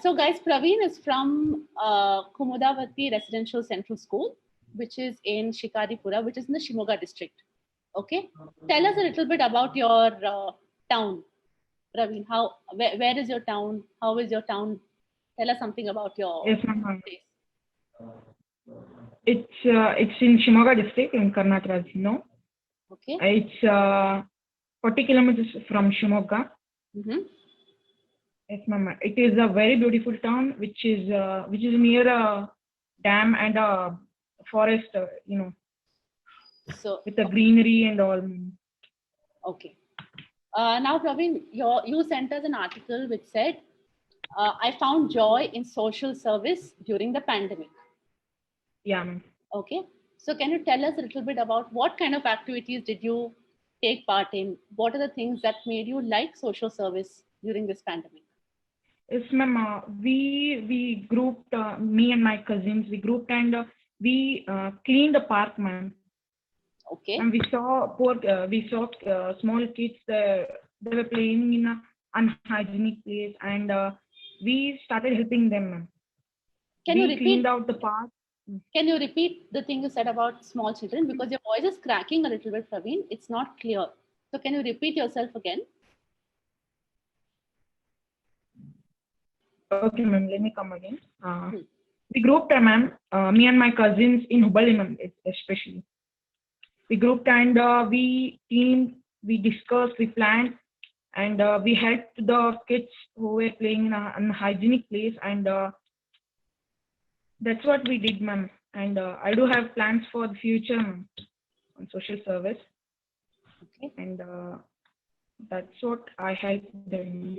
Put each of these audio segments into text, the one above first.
So guys, Praveen is from Kumudavati Residential Central School, which is in Shikaripura, which is in the Shimoga district. Okay. Tell us a little bit about your town, Praveen. Where is your town? How is your town? Tell us something about your Yes, ma'am. place. It's in Shimoga district in Karnataka, as you know. Okay. It's 40 kilometers from Shimoga. Mm-hmm. Yes, ma'am. It is a very beautiful town, which is near a dam and a forest, So with the greenery and all. okay. Now, Praveen, you sent us an article which said, I found joy in social service during the pandemic. Yeah, ma'am. Okay. So can you tell us a little bit about what kind of activities did you take part in? What are the things that made you like social service during this pandemic? Yes, ma'am. We grouped, me and my cousins. We grouped and we cleaned the park, ma'am. Okay. And we saw small kids. They were playing in a unhygienic place, and we started helping them, ma'am. Can you We repeat? cleaned out the park. Can you repeat the thing you said about small children? Because your voice is cracking a little bit, Praveen. It's not clear. So can you repeat yourself again? Okay, ma'am. Let me come again. We grouped, ma'am. Me and my cousins in Hubballi, ma'am, especially. We grouped and we teamed. We discussed. We planned, and we helped the kids who were playing in an unhygienic place, and that's what we did, ma'am. And I do have plans for the future, ma'am, on social service. Okay. And that's what I helped them.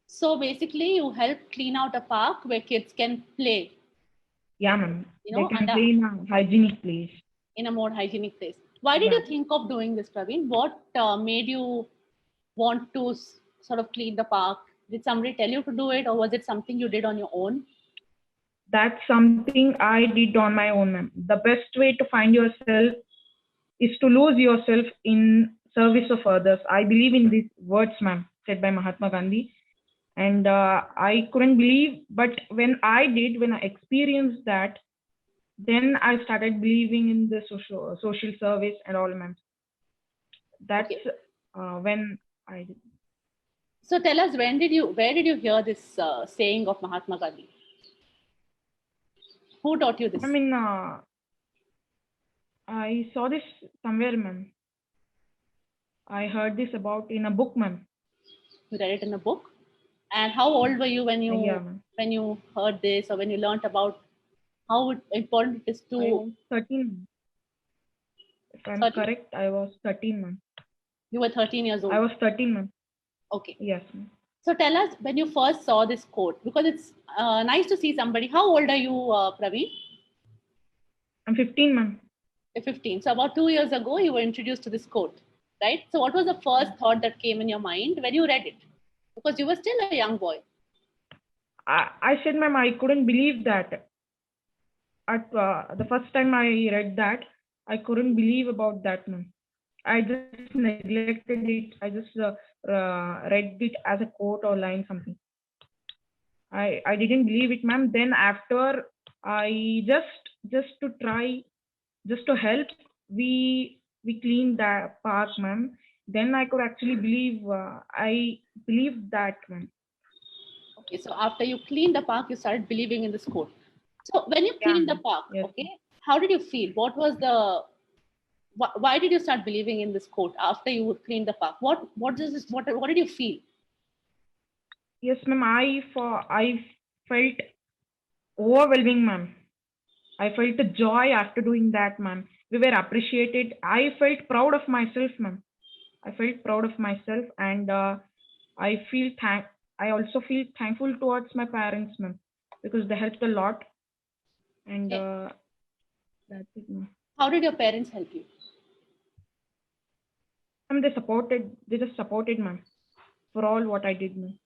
So basically, you help clean out a park where kids can play. Yeah, ma'am. They can play in a hygienic place. In a more hygienic place. Why did you think of doing this, Praveen? What made you want to sort of clean the park? Did somebody tell you to do it, or was it something you did on your own? That's something I did on my own, ma'am. The best way to find yourself is to lose yourself in service of others. I believe in these words, ma'am, said by Mahatma Gandhi. And I couldn't believe, but when I experienced that, then I started believing in the social service and all, ma'am. That's when I did. So tell us, where did you hear this saying of Mahatma Gandhi? Who taught you this? I mean, I saw this somewhere, ma'am. I heard this about in a book, ma'am. You read it in a book? And how old were you when you heard this, or when you learned about how important it is to? I was 13. If I'm 13? Correct, I was 13, ma'am. You were 13 years old. I was 13, ma'am. Okay. Yes, ma'am. So tell us when you first saw this quote, because it's nice to see somebody. How old are you, Praveen? I'm 15, ma'am. You're 15. So about 2 years ago, you were introduced to this quote, right? So what was the first thought that came in your mind when you read it? Because you were still a young boy. I said, ma'am, I couldn't believe that. At the first time I read that, I couldn't believe about that, ma'am. I just neglected it. I just read it as a quote or line, something. I didn't believe it, ma'am. Then after I just to try, just to help, we cleaned that park, ma'am. Then I could actually believe. I believed that, ma'am. Okay, so after you cleaned the park, you started believing in this quote. So when you cleaned the park, okay, how did you feel? What was the? Why did you start believing in this quote after you cleaned the park? What did you feel? Yes, ma'am. I felt overwhelming, ma'am. I felt the joy after doing that, ma'am. We were appreciated. I felt proud of myself, ma'am. I felt proud of myself, and I also feel thankful towards my parents, ma'am, because they helped a lot. And that's it, ma'am. How did your parents help you? They just supported, ma'am, for all what I did, ma'am.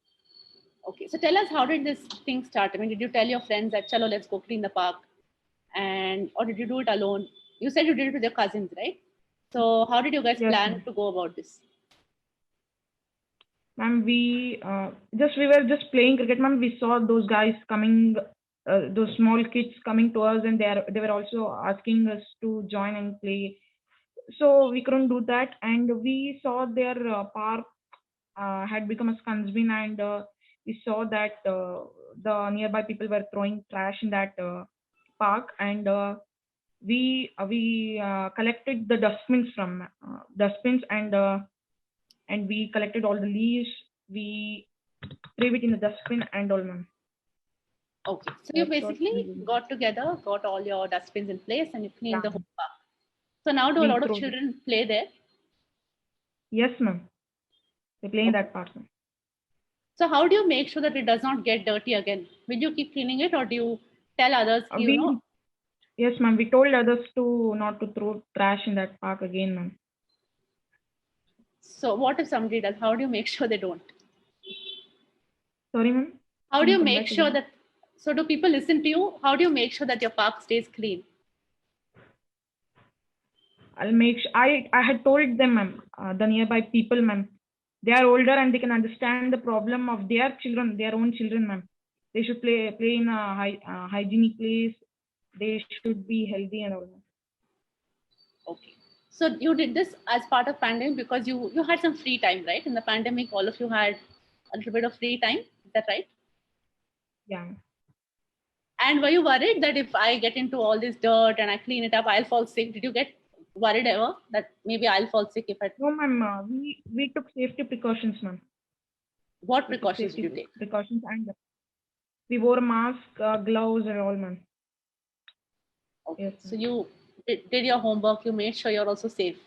Okay, so tell us, how did this thing start? I mean, did you tell your friends that, chalo, let's go clean the park? Or did you do it alone? You said you did it with your cousins, right? So how did you guys plan to go about this? Ma'am, we were just playing cricket, ma'am. We saw those guys coming, those small kids coming to us, and they were also asking us to join and play. So we couldn't do that, and we saw their park had become a scunsbin, and we saw that the nearby people were throwing trash in that park, and we collected the dustbins, and we collected all the leaves. We threw it in the dustbin and all, ma'am. Okay, so you That's what basically we did. got together, got all your dustbins in place, and you cleaned the Yeah. whole park. So now, do a We lot of threw it. children play there? Yes, ma'am. They play in that part, ma'am. So how do you make sure that it does not get dirty again? Will you keep cleaning it, or do you tell others, Yes, ma'am. We told others to not to throw trash in that park again, ma'am. So what if somebody does? How do you make sure they don't? Sorry, ma'am. How Can do you you come make back sure again? that, so do people listen to you? How do you make sure that your park stays clean? I'll make sure. I had told them, ma'am, the nearby people, ma'am. They are older and they can understand the problem of their children, their own children, ma'am. They should play in a hygienic place. They should be healthy and all. Okay. So you did this as part of pandemic because you had some free time, right? In the pandemic, all of you had a little bit of free time. Is that right? Yeah. And were you worried that if I get into all this dirt and I clean it up, I'll fall sick? Did you get worried ever that maybe I'll fall sick if I? No, ma'am. We took safety precautions, ma'am. What We took precautions did safety you take? precautions, and we wore a mask, gloves, and all, ma'am. Okay. Yes, So ma'am. you did your homework. You made sure you're also safe.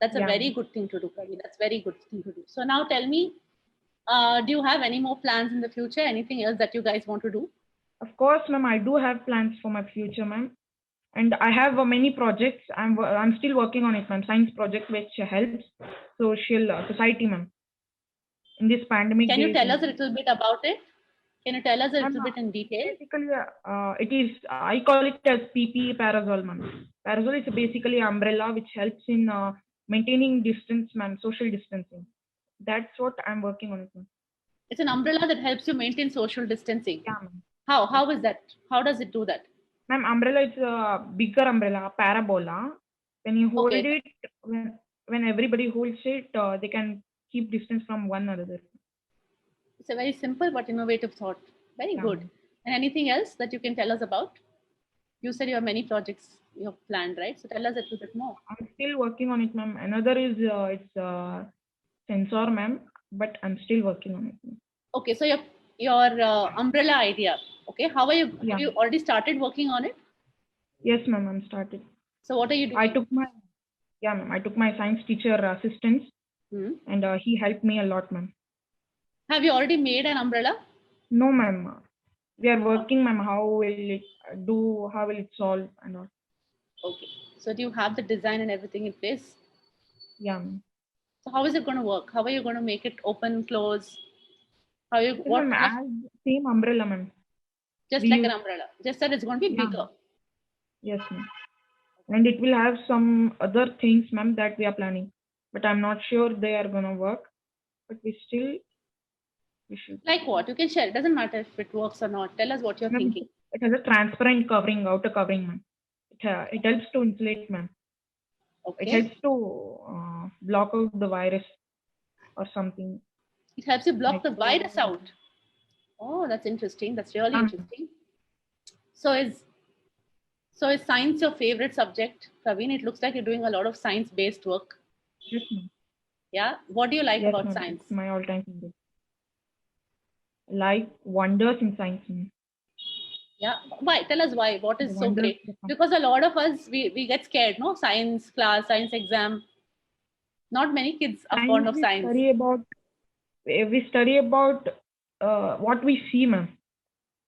That's a Yeah, very ma'am. good thing to do, Kavi. That's very good thing to do. So now tell me, do you have any more plans in the future? Anything else that you guys want to do? Of course, ma'am. I do have plans for my future, ma'am. And I have many projects. I'm still working on it, ma'am. Science project which helps social society, ma'am, in this pandemic Can you days, tell us ma'am. a little bit about it? Can you tell us a Ma'am, little bit in detail? basically, it is I call it as PPE parasol, ma'am. Parasol is basically an umbrella which helps in maintaining distance, ma'am, social distancing. That's what I'm working on it, ma'am. It's an umbrella that helps you maintain social distancing. Yeah, ma'am. How? Yes, How is that? How does it do that? ma'am. Umbrella is a bigger umbrella, a parabola. When you hold Okay, it, when everybody holds it, they can keep distance from one another. it's a very simple but innovative thought. Very Yeah, good. ma'am. And anything else that you can tell us about? You said you have many projects you have planned, right? So tell us a little bit more. I'm still working on it, ma'am. Another is it's sensor, ma'am, but I'm still working on it, ma'am. Okay, so your umbrella idea. Okay, how are you? Have Yeah. you already started working on it? Yes, ma'am. I'm started. So what are you I doing? took my Yeah, ma'am. I took my science teacher assistance, Hmm? and he helped me a lot, ma'am. Have you already made an umbrella? No, ma'am. We are working, ma'am. How will it do? How will it solve and all? Okay. So do you have the design and everything in place? Yeah, ma'am. So how is it going to work? How are you going to make it open, close? How you Yes, what ma'am. kind of, As same umbrella, ma'am. just We like an use. umbrella? Just that it's going to be Yeah, bigger. ma'am. Yes, ma'am. And it will have some other things, ma'am, that we are planning, but I'm not sure they are gonna work. But we should. Like what? You can share. It doesn't matter if it works or not. Tell us what you're Ma'am, thinking. it has a transparent covering, outer covering, ma'am. It helps to insulate, ma'am. It Okay. helps to block out the virus or something. It helps you block the virus Micro. out. Oh, that's interesting. That's really Um, interesting. So is science your favorite subject, Praveen? It looks like you're doing a lot of science-based work. yes, ma'am. Yeah. What do you like Yes, about ma'am. science? It's my all-time favorite. Like wonders in science, ma'am. Yeah. Why? Tell us why. What The is so wonders. great? Because a lot of us we get scared, no? Science class, science exam. Not many kids are fond Science of science. we study about what we see, ma'am.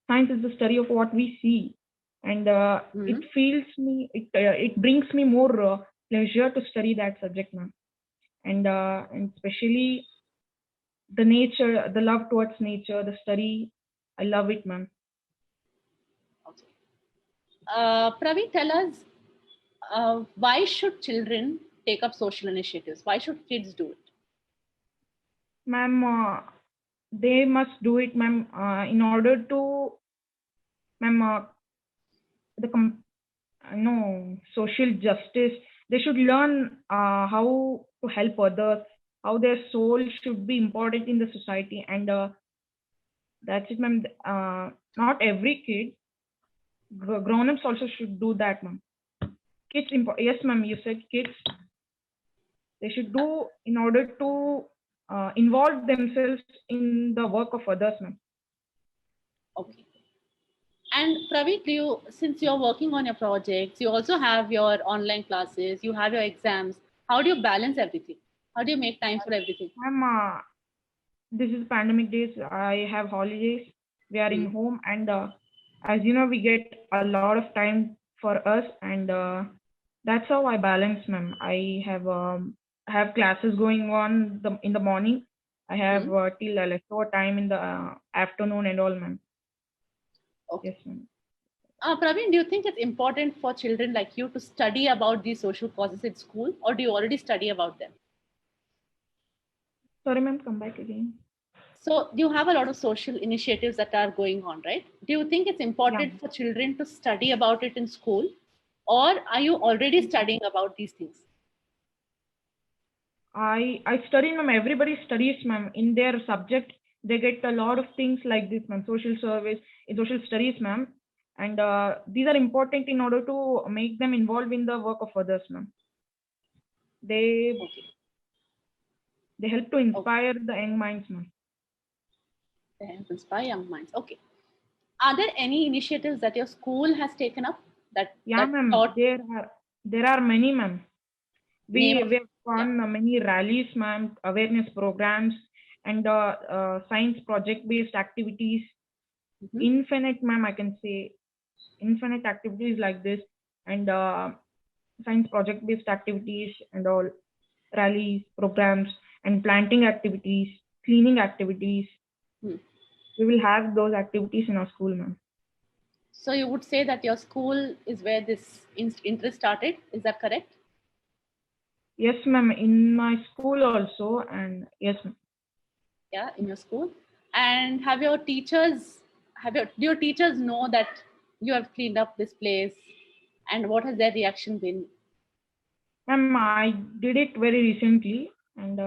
Science is the study of what we see, and Hmm. it brings me more pleasure to study that subject, ma'am. And especially the nature, the love towards nature, the study. I love it, ma'am. Okay. Praveen, tell us why should children take up social initiatives? Why should kids do it? Ma'am, they must do it, ma'am, in order to, ma'am, social justice. They should learn how to help others, how their soul should be important in the society, and that's it, ma'am. Not every kid, grown-ups also should do that, ma'am. Kids, yes, ma'am. You said kids. They should do in order to involve themselves in the work of others, ma'am. Okay. And Praveen, since you're working on your projects, you also have your online classes, you have your exams. How do you balance everything? How do you make time for everything? Ma'am, this is pandemic days. I have holidays. We are in home, and as you know, we get a lot of time for us, and that's how I balance, ma'am. I have classes going on in the morning. I have till less time in the afternoon and all, ma'am. Okay. Yes, ma'am. Praveen, do you think it's important for children like you to study about these social causes in school, or do you already study about them? Sorry, ma'am, come back again. So you have a lot of social initiatives that are going on, right? Do you think it's important for children to study about it in school, or are you already studying about these things? I study, ma'am. Everybody studies, ma'am. In their subject, they get a lot of things like this, ma'am. Social service, in social studies, ma'am. And these are important in order to make them involved in the work of others, ma'am. They help to inspire the young minds, ma'am. They help inspire young minds. Okay. Are there any initiatives that your school has taken up that? Yeah, ma'am. There are many, ma'am. We have done many rallies, ma'am, awareness programs, and science project-based activities. Infinite, ma'am, I can say infinite activities like this, and science project-based activities and all, rallies, programs, and planting activities, cleaning activities. We will have those activities in our school, ma'am. So you would say that your school is where this interest started. Is that correct? Yes, ma'am. In my school also, and yes, ma'am. Yeah, in your school. And do your teachers know that you have cleaned up this place, and what has their reaction been? Ma'am, I did it very recently, and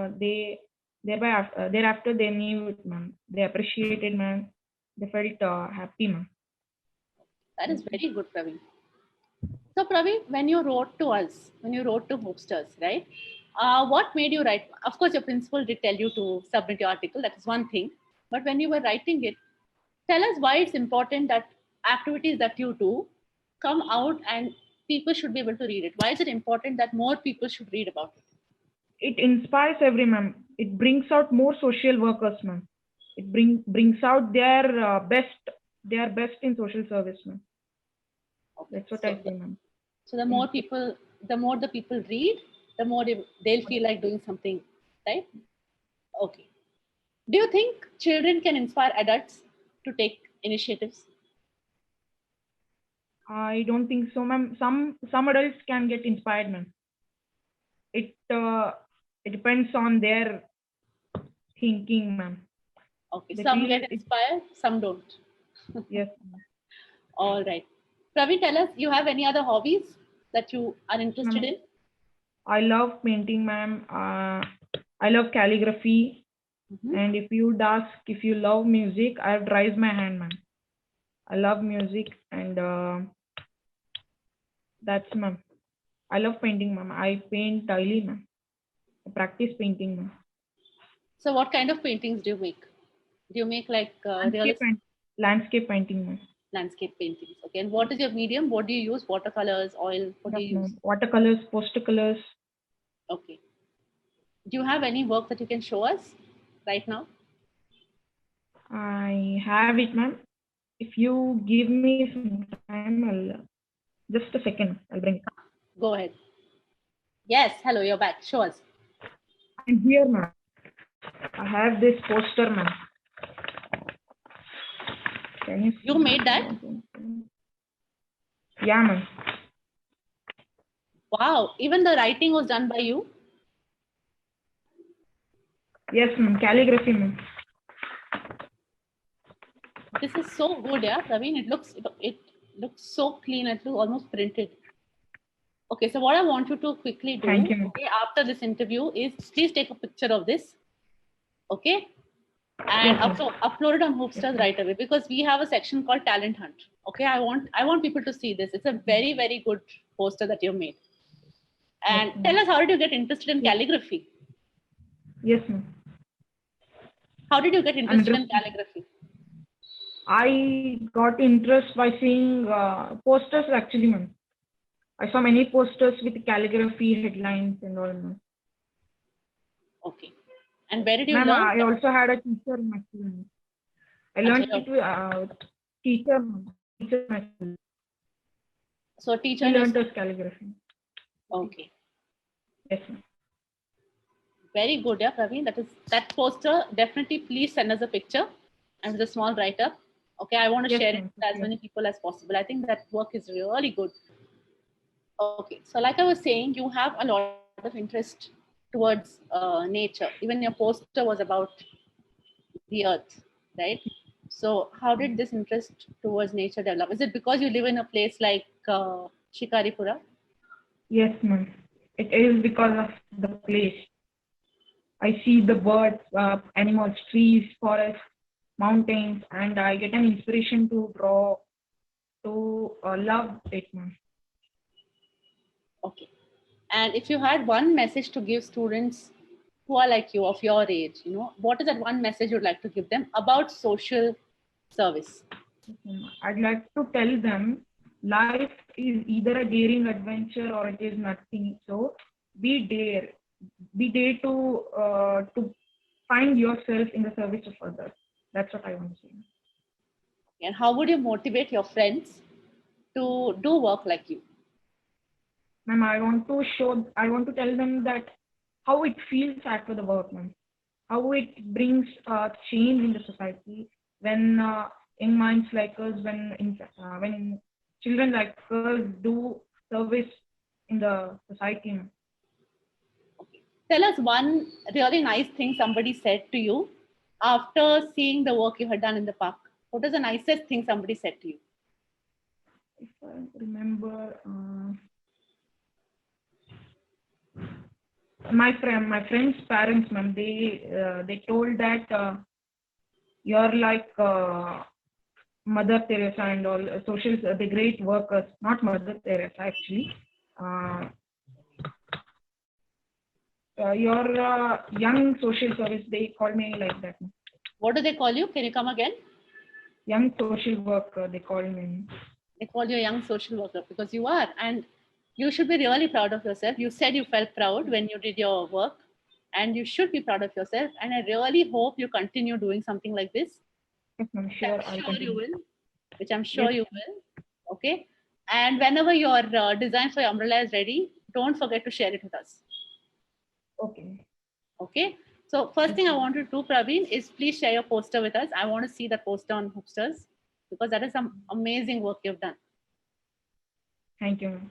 thereafter they knew it, ma'am. They appreciated, ma'am. They felt happy, ma'am. That is very good, Praveen. So, Praveen, when you wrote to Hopesters, right? What made you write? Of course, your principal did tell you to submit your article. That is one thing. But when you were writing it, tell us why it's important that activities that you do come out and people should be able to read it. Why is it important that more people should read about it? It inspires every, ma'am. It brings out more social workers, ma'am. It brings out their best in social service, ma'am. Okay. That's what I say, ma'am. So the more the people read, the more they'll feel like doing something, right? Okay. Do you think children can inspire adults to take initiatives? I don't think so, ma'am. Some adults can get inspired, ma'am. It depends on their thinking, ma'am. Okay, some get inspired, some don't. Yes. All right. Praveen, tell us, you have any other hobbies that you are interested in? I love painting, ma'am. I love calligraphy. And if you'd ask if you love music, I would raise my hand, ma'am. I love music, and that's, ma'am. I love painting, ma'am. I paint daily, ma'am. I practice painting, ma'am. So what kind of paintings do you make? Do you make like landscape painting, ma'am? Landscape paintings. Okay. And what is your medium? What do you use? Watercolors, oil? What do you use? Watercolors, poster colors. Okay. Do you have any work that you can show us right now? I have it, ma'am. If you give me some time, just a second, I'll bring it. Go ahead. Yes, hello, you're back. Show us. I'm here, ma'am. I have this poster, ma'am. Can you made that? Yeah, ma'am. Wow, even the writing was done by you? Yes, ma'am. Calligraphy, ma'am. This is so good, yeah, Praveen. It looks so clean. It looks almost printed. Okay, so what I want you to quickly do, Thank you, ma'am. okay, after this interview is please take a picture of this, okay, and Yes, ma'am. upload it on Hoopstars right away, because we have a section called Talent Hunt. Okay, I want people to see this. It's a very, very good poster that you made. And Yes, ma'am. tell us, how did you get interested in calligraphy? Yes, ma'am. How did you get interested in calligraphy? I got interest by seeing posters actually, ma'am. I saw many posters with calligraphy headlines and all, ma'am. Okay. And where did you Ma'am, learn? I also had a teacher in my school. Ma'am. I learned it with teacher, ma'am. Teacher in my school. So teacher. He learned us calligraphy. Okay. Yes, ma'am. Very good, yeah, Praveen. That poster. Definitely, please send us a picture and with a small write-up. Okay, I want to share it with as many people as possible. I think that work is really good. Okay, so like I was saying, you have a lot of interest towards nature. Even your poster was about the earth, right? So how did this interest towards nature develop? Is it because you live in a place like Shikaripura? Yes, ma'am. It is because of the place. I see the birds, animals, trees, forests, mountains, and I get an inspiration to draw, to love it, ma'am. Okay. And if you had one message to give students who are like you, of your age, what is that one message you'd like to give them about social service? I'd like to tell them life is either a daring adventure or it is nothing. So be dare to find yourself in the service of others. That's what I want to say. And how would you motivate your friends to do work like you? Ma'am, I want to tell them that how it feels after the work, ma'am. How it brings change in the society when young minds like us, when children like us do service in the society, ma'am. Okay. Tell us one really nice thing somebody said to you after seeing the work you had done in the park. What is the nicest thing somebody said to you? If I remember, my friend's parents, ma'am, they told that you're like Mother Teresa and all social, the great workers, not Mother Teresa actually. Your young social service, they call me like that. What do they call you? Can you come again? Young social worker, they call me. They call you a young social worker because you are. And you should be really proud of yourself. You said you felt proud when you did your work, and you should be proud of yourself. And I really hope you continue doing something like this. Yes, I'm sure I'll continue. You will, which I'm sure you will. Okay. And whenever your design for your umbrella is ready, don't forget to share it with us. Okay. Okay. So first thing I want to do, Praveen, is please share your poster with us. I want to see that poster on Hoopstars because that is some amazing work you've done. Thank you.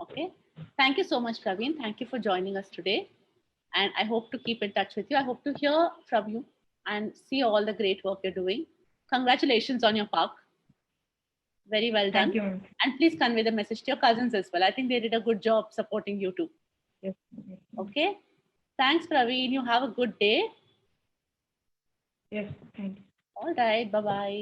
Okay. Thank you so much, Praveen. Thank you for joining us today. And I hope to keep in touch with you. I hope to hear from you and see all the great work you're doing. Congratulations on your park. Very well done. Thank you. And please convey the message to your cousins as well. I think they did a good job supporting you too. Yes. Okay. Thanks, Praveen. You have a good day. Yes, thank you. All right. Bye-bye.